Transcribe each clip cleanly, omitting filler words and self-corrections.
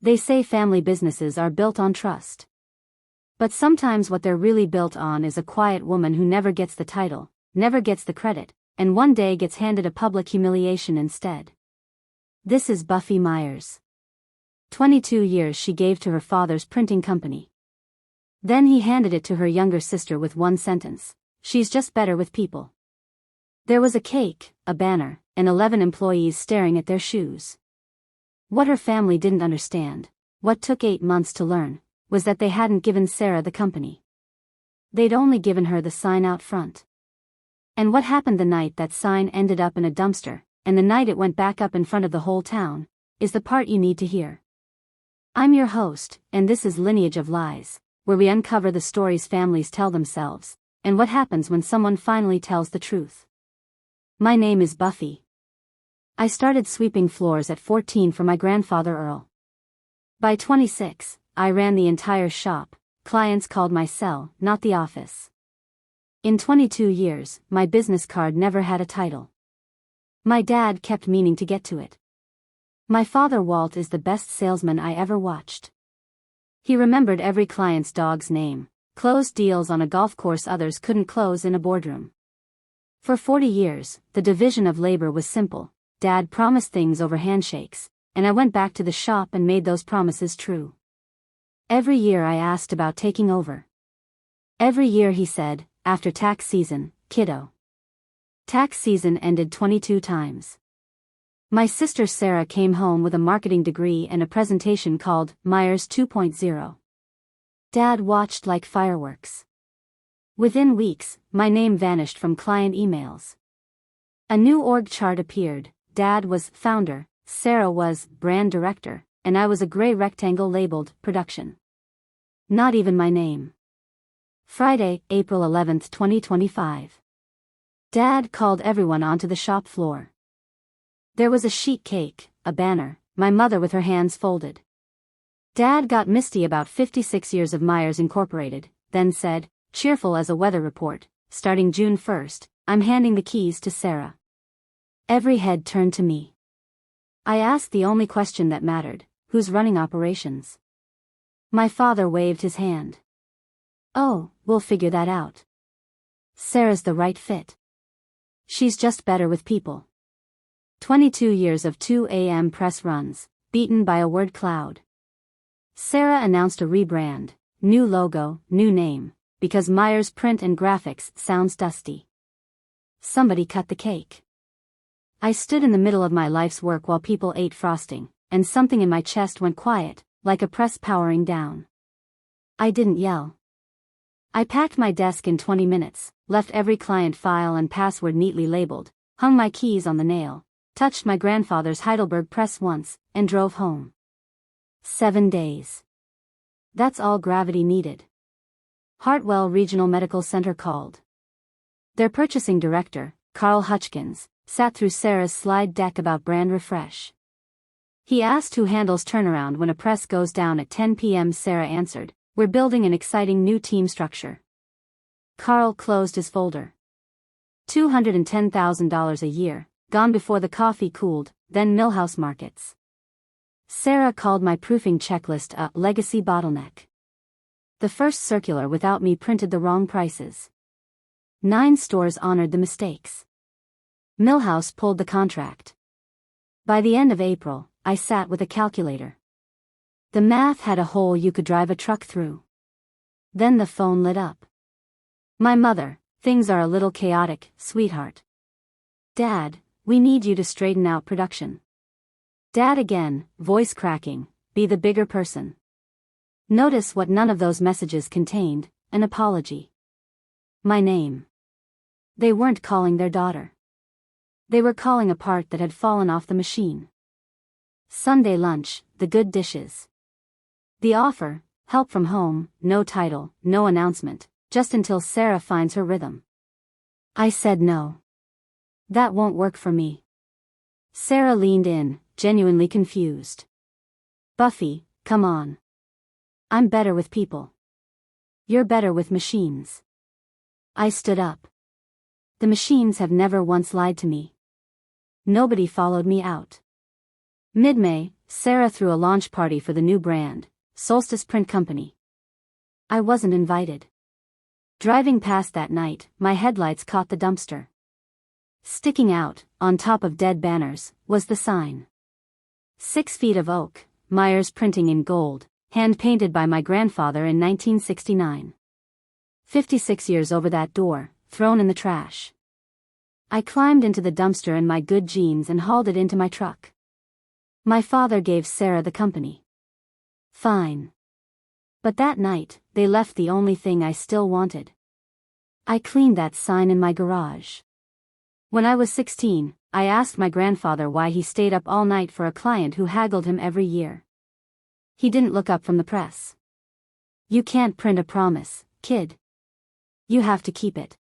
They say family businesses are built on trust. But sometimes what they're really built on is a quiet woman who never gets the title, never gets the credit, and one day gets handed a public humiliation instead. This is Buffy Myers. 22 years she gave to her father's printing company. Then he handed it to her younger sister with one sentence: "She's just better with people." There was a cake, a banner, and 11 employees staring at their shoes. What her family didn't understand, what took 8 months to learn, was that they hadn't given Sarah the company. They'd only given her the sign out front. And what happened the night that sign ended up in a dumpster, and the night it went back up in front of the whole town, is the part you need to hear. I'm your host, and this is Lineage of Lies, where we uncover the stories families tell themselves, and what happens when someone finally tells the truth. My name is Buffy. I started sweeping floors at 14 for my grandfather Earl. By 26, I ran the entire shop. Clients called my cell, not the office. In 22 years, my business card never had a title. My dad kept meaning to get to it. My father Walt is the best salesman I ever watched. He remembered every client's dog's name, closed deals on a golf course others couldn't close in a boardroom. For 40 years, the division of labor was simple. Dad promised things over handshakes, and I went back to the shop and made those promises true. Every year I asked about taking over. Every year he said, "After tax season, kiddo." Tax season ended 22 times. My sister Sarah came home with a marketing degree and a presentation called Myers 2.0. Dad watched like fireworks. Within weeks, my name vanished from client emails. A new org chart appeared. Dad was founder, Sarah was brand director, and I was a gray rectangle labeled production. Not even my name. Friday, April 11, 2025. Dad called everyone onto the shop floor. There was a sheet cake, a banner, my mother with her hands folded. Dad got misty about 56 years of Myers Incorporated, then said, cheerful as a weather report, "Starting June 1st, I'm handing the keys to Sarah." Every head turned to me. I asked the only question that mattered: who's running operations? My father waved his hand. "Oh, we'll figure that out. Sarah's the right fit. She's just better with people." 22 years of 2 a.m. press runs, beaten by a word cloud. Sarah announced a rebrand, new logo, new name, because Myers Print and Graphics sounds dusty. Somebody cut the cake. I stood in the middle of my life's work while people ate frosting, and something in my chest went quiet, like a press powering down. I didn't yell. I packed my desk in 20 minutes, left every client file and password neatly labeled, hung my keys on the nail, touched my grandfather's Heidelberg press once, and drove home. 7 days. That's all gravity needed. Hartwell Regional Medical Center called. Their purchasing director, Carl Hutchkins, sat through Sarah's slide deck about brand refresh. He asked who handles turnaround when a press goes down at 10 p.m. Sarah answered, "We're building an exciting new team structure." Carl closed his folder. $210,000 a year, gone before the coffee cooled, then Millhouse Markets. Sarah called my proofing checklist a legacy bottleneck. The first circular without me printed the wrong prices. 9 stores honored the mistakes. Millhouse pulled the contract. By the end of April, I sat with a calculator. The math had a hole you could drive a truck through. Then the phone lit up. My mother: "Things are a little chaotic, sweetheart." Dad: "We need you to straighten out production." Dad again, voice cracking: "Be the bigger person." Notice what none of those messages contained: an apology. My name. They weren't calling their daughter. They were calling a part that had fallen off the machine. Sunday lunch, the good dishes. The offer: help from home, no title, no announcement, just until Sarah finds her rhythm. I said no. That won't work for me. Sarah leaned in, genuinely confused. "Buffy, come on. I'm better with people. You're better with machines." I stood up. The machines have never once lied to me. Nobody followed me out. Mid-May, Sarah threw a launch party for the new brand, Solstice Print Company. I wasn't invited. Driving past that night, my headlights caught the dumpster. Sticking out, on top of dead banners, was the sign. 6 feet of oak, Myers Printing in gold, hand-painted by my grandfather in 1969. 56 years over that door, thrown in the trash. I climbed into the dumpster in my good jeans and hauled it into my truck. My father gave Sarah the company. Fine. But that night, they left the only thing I still wanted. I cleaned that sign in my garage. When I was 16, I asked my grandfather why he stayed up all night for a client who haggled him every year. He didn't look up from the press. You can't print a promise, kid. You have to keep it.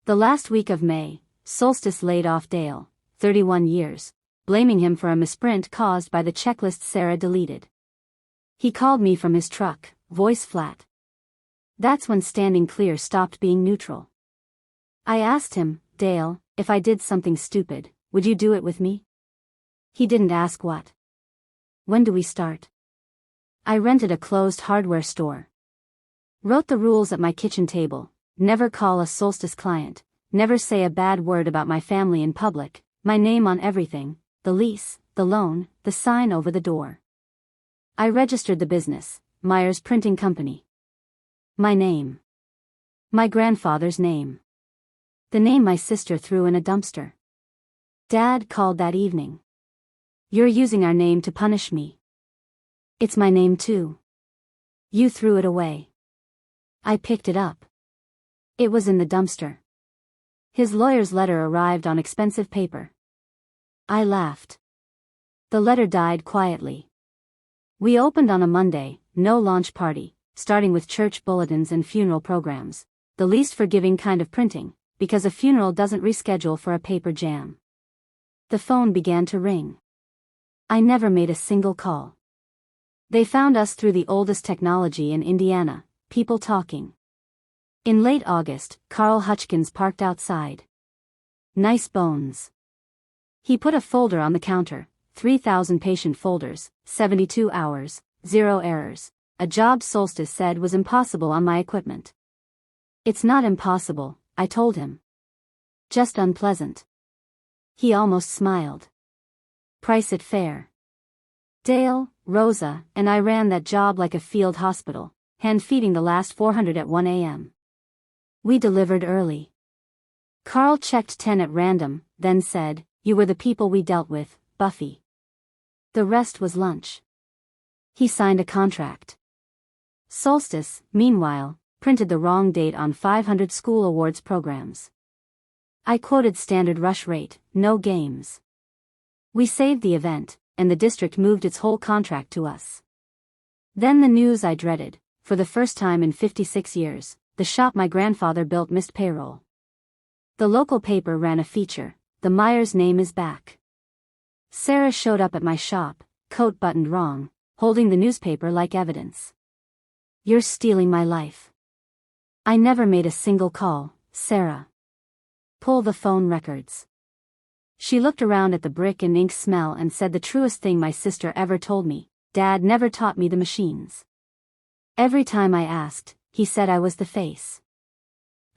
The last week of May, Solstice laid off Dale, 31 years, blaming him for a misprint caused by the checklist Sarah deleted. He called me from his truck, voice flat. That's when standing clear stopped being neutral. I asked him, Dale, if I did something stupid, would you do it with me? He didn't ask what. When do we start? I rented a closed hardware store. Wrote the rules at my kitchen table: never call a Solstice client, never say a bad word about my family in public, my name on everything, the lease, the loan, the sign over the door. I registered the business, Myers Printing Company. My name. My grandfather's name. The name my sister threw in a dumpster. Dad called that evening. You're using our name to punish me. It's my name too. You threw it away. I picked it up. It was in the dumpster. His lawyer's letter arrived on expensive paper. I laughed. The letter died quietly. We opened on a Monday, no launch party, starting with church bulletins and funeral programs, the least forgiving kind of printing, because a funeral doesn't reschedule for a paper jam. The phone began to ring. I never made a single call. They found us through the oldest technology in Indiana, people talking. In late August, Carl Hutchkins parked outside. Nice bones. He put a folder on the counter, 3,000 patient folders, 72 hours, 0 errors, a job Solstice said was impossible on my equipment. It's not impossible, I told him. Just unpleasant. He almost smiled. Price it fair. Dale, Rosa, and I ran that job like a field hospital, hand-feeding the last 400 at 1 a.m. We delivered early. Carl checked 10 at random, then said, "You were the people we dealt with, Buffy." The rest was lunch. He signed a contract. Solstice, meanwhile, printed the wrong date on 500 school awards programs. I quoted standard rush rate, no games. We saved the event, and the district moved its whole contract to us. Then the news I dreaded: for the first time in 56 years, the shop my grandfather built missed payroll. The local paper ran a feature: "The Myers name is back." Sarah showed up at my shop, coat buttoned wrong, holding the newspaper like evidence. "You're stealing my life." I never made a single call, Sarah. Pull the phone records. She looked around at the brick and ink smell and said the truest thing my sister ever told me: Dad never taught me the machines. Every time I asked, he said I was the face.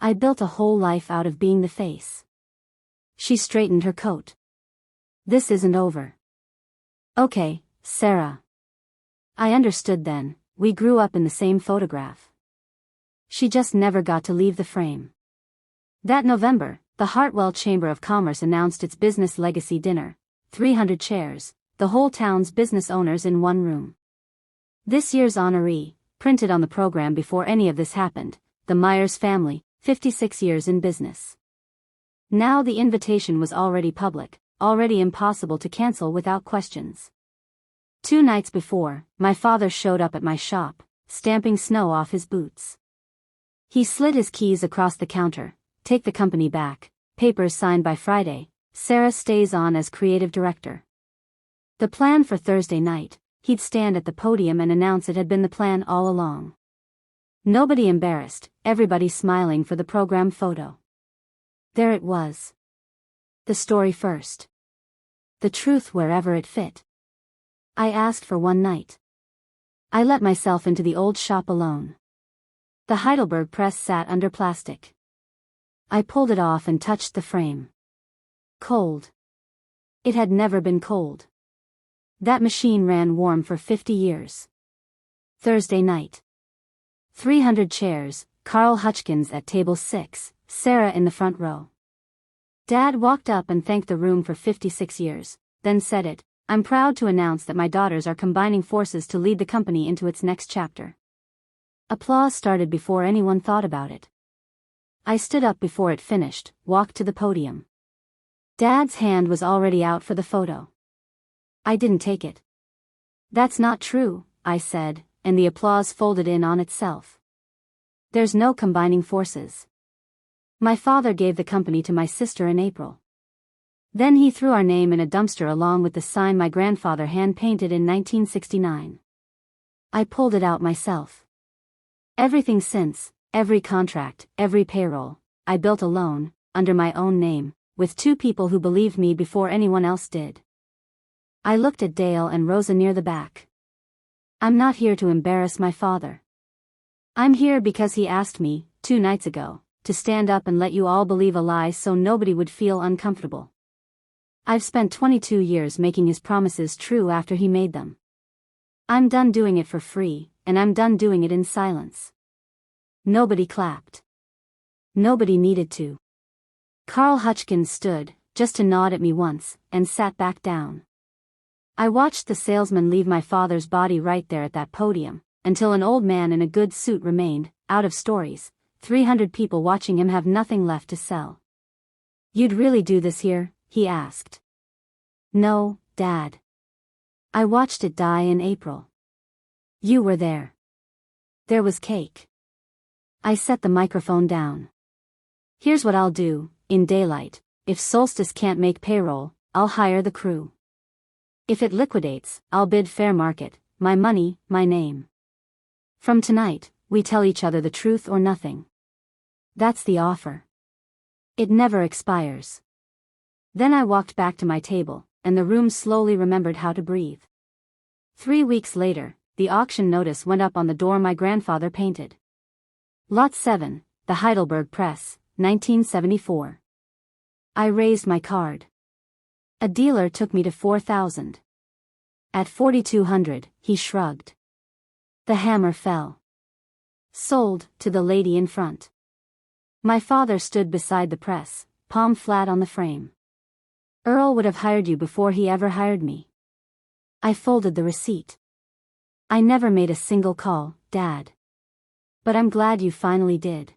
I built a whole life out of being the face. She straightened her coat. This isn't over. Okay, Sarah. I understood then, we grew up in the same photograph. She just never got to leave the frame. That November, the Hartwell Chamber of Commerce announced its business legacy dinner, 300 chairs, the whole town's business owners in one room. This year's honoree, printed on the program before any of this happened, the Myers family, 56 years in business. Now the invitation was already public, already impossible to cancel without questions. 2 nights before, my father showed up at my shop, stamping snow off his boots. He slid his keys across the counter. "Take the company back, papers signed by Friday, Sarah stays on as creative director." The plan for Thursday night: he'd stand at the podium and announce it had been the plan all along. Nobody embarrassed, everybody smiling for the program photo. There it was. The story first. The truth wherever it fit. I asked for one night. I let myself into the old shop alone. The Heidelberg press sat under plastic. I pulled it off and touched the frame. Cold. It had never been cold. That machine ran warm for 50 years. Thursday night. 300 chairs, Carl Hutchkins at table 6, Sarah in the front row. Dad walked up and thanked the room for 56 years, then said it, "I'm proud to announce that my daughters are combining forces to lead the company into its next chapter." Applause started before anyone thought about it. I stood up before it finished, walked to the podium. Dad's hand was already out for the photo. I didn't take it. "That's not true," I said, and the applause folded in on itself. "There's no combining forces. My father gave the company to my sister in April. Then he threw our name in a dumpster along with the sign my grandfather hand-painted in 1969. I pulled it out myself. Everything since, every contract, every payroll, I built alone, under my own name, with 2 people who believed me before anyone else did." I looked at Dale and Rosa near the back. "I'm not here to embarrass my father. I'm here because he asked me, 2 nights ago, to stand up and let you all believe a lie so nobody would feel uncomfortable. I've spent 22 years making his promises true after he made them. I'm done doing it for free, and I'm done doing it in silence." Nobody clapped. Nobody needed to. Carl Hutchkins stood, just to nod at me once, and sat back down. I watched the salesman leave my father's body right there at that podium, until an old man in a good suit remained, out of stories, 300 people watching him have nothing left to sell. "You'd really do this here?" he asked. "No, Dad. I watched it die in April. You were there. There was cake." I set the microphone down. "Here's what I'll do, in daylight, if Solstice can't make payroll, I'll hire the crew. If it liquidates, I'll bid fair market, my money, my name. From tonight, we tell each other the truth or nothing. That's the offer. It never expires." Then I walked back to my table, and the room slowly remembered how to breathe. 3 weeks later, the auction notice went up on the door my grandfather painted. Lot 7, the Heidelberg Press, 1974. I raised my card. A dealer took me to 4,000. At 4,200, he shrugged. The hammer fell. "Sold," to the lady in front. My father stood beside the press, palm flat on the frame. "Earl would have hired you before he ever hired me." I folded the receipt. "I never made a single call, Dad. But I'm glad you finally did."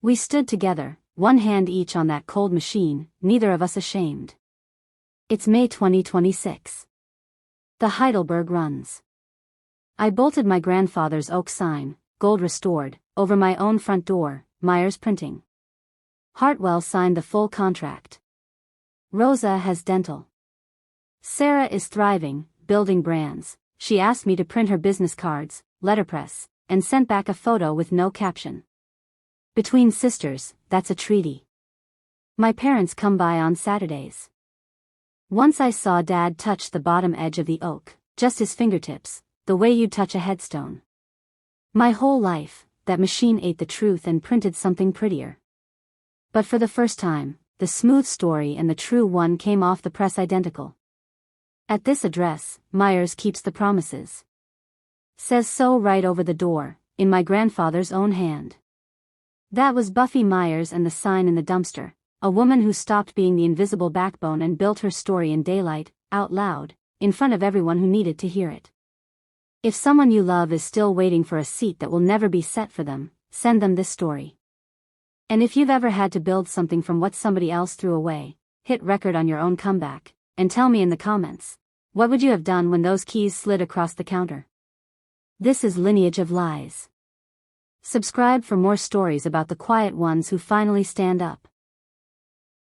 We stood together, one hand each on that cold machine, neither of us ashamed. It's May 2026. The Heidelberg runs. I bolted my grandfather's oak sign, gold restored, over my own front door, Myers Printing. Hartwell signed the full contract. Rosa has dental. Sarah is thriving, building brands. She asked me to print her business cards, letterpress, and sent back a photo with no caption. Between sisters, that's a treaty. My parents come by on Saturdays. Once I saw Dad touch the bottom edge of the oak, just his fingertips, the way you'd touch a headstone. My whole life, that machine ate the truth and printed something prettier. But for the first time, the smooth story and the true one came off the press identical. At this address, Myers keeps the promises. Says so right over the door, in my grandfather's own hand. That was Buffy Myers and the sign in the dumpster, a woman who stopped being the invisible backbone and built her story in daylight, out loud, in front of everyone who needed to hear it. If someone you love is still waiting for a seat that will never be set for them, send them this story. And if you've ever had to build something from what somebody else threw away, hit record on your own comeback, and tell me in the comments, what would you have done when those keys slid across the counter? This is Lineage of Lies. Subscribe for more stories about the quiet ones who finally stand up.